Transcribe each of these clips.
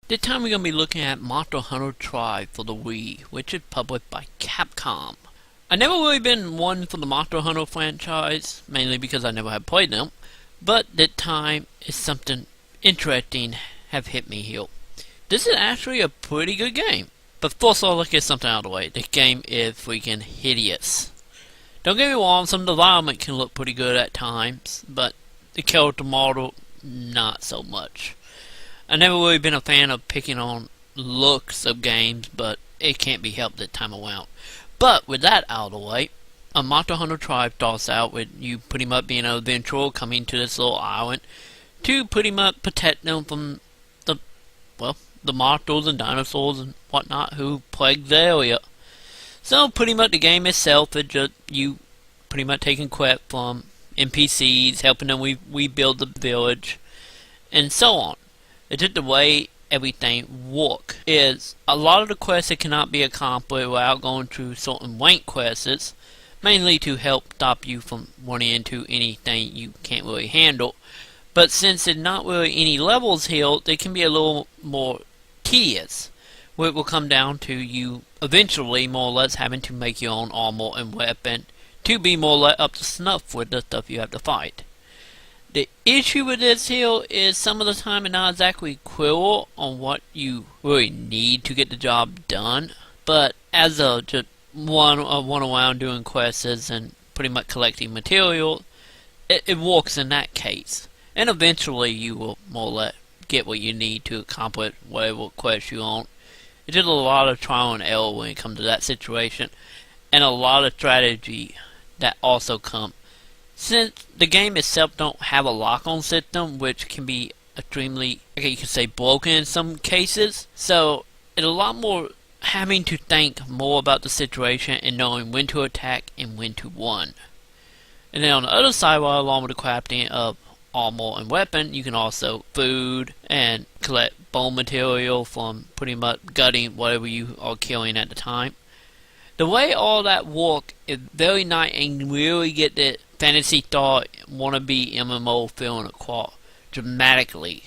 This time we're going to be looking at Monster Hunter Tribe for the Wii, which is published by Capcom. I never really been one for the Monster Hunter franchise, mainly because I never have played them, but this time is something interesting have hit me here. This is actually a pretty good game, but first of all, let's get something out of the way. This game is freaking hideous. Don't get me wrong, some of the environment can look pretty good at times, but the character model, not so much. I've never really been a fan of picking on looks of games, but it can't be helped that time around. But with that out of the way, a Monster Hunter Tribe starts out with you pretty much being an adventurer coming to this little island to pretty much protect them from the monsters and dinosaurs and whatnot who plague the area. So pretty much the game itself is just you pretty much taking quests from NPCs, helping them rebuild the village, and so on. It's just the way everything works. Is a lot of the quests that cannot be accomplished without going through certain rank quests, mainly to help stop you from running into anything you can't really handle. But since there's not really any levels here, they can be a little more tedious, where it will come down to you eventually more or less having to make your own armor and weapon to be more or less up to snuff with the stuff you have to fight. The issue with this here is some of the time it's not exactly clear on what you really need to get the job done, but as a just one around doing quests and pretty much collecting material, it works in that case. And eventually you will more or less get what you need to accomplish whatever quest you want. It's just a lot of trial and error when it comes to that situation, and a lot of strategy that also comes. Since the game itself don't have a lock-on system, which can be extremely, you could say, broken in some cases, so it's a lot more having to think more about the situation and knowing when to attack and when to run. And then on the other side, while along with the crafting of armor and weapon, you can also food and collect bone material from pretty much gutting whatever you are killing at the time. The way all that work is very nice and really get the Phantasy Star wannabe MMO feeling across dramatically.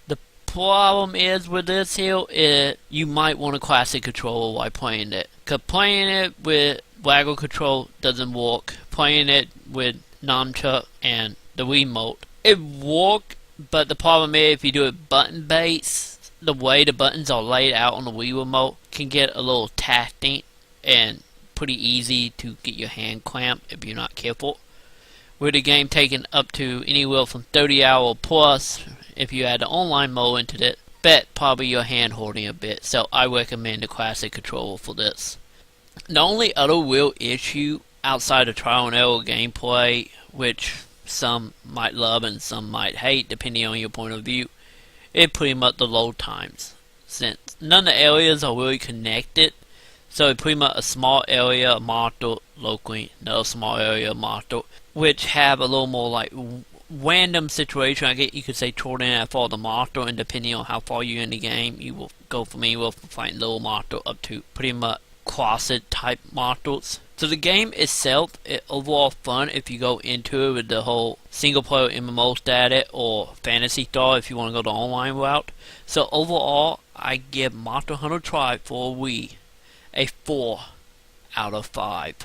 The problem is with this here is you might want a classic controller while playing it. Cause playing it with waggle control doesn't work. Playing it with Nunchuk and the Wiimote, it works, but the problem is if you do it button based, the way the buttons are laid out on the Wii remote can get a little taxing and pretty easy to get your hand clamped if you're not careful. With the game taking up to anywhere from 30 hours plus if you add the online mode into it, bet probably your hand holding a bit, so I recommend the classic controller for this. The only other real issue outside of trial and error gameplay, which some might love and some might hate depending on your point of view, is pretty much the load times. Since none of the areas are really connected, so it's pretty much a small area of monster locally, another small area of monster, which have a little more like random situation. I guess you could say toward the end for the monster, and depending on how far you're in the game, you will go from anywhere from fighting little monster up to pretty much crossed type monsters. So the game itself is overall fun if you go into it with the whole single player MMO status or Phantasy Star if you want to go the online route. So overall, I give Monster Hunter Tribe for a Wii a 4 out of 5.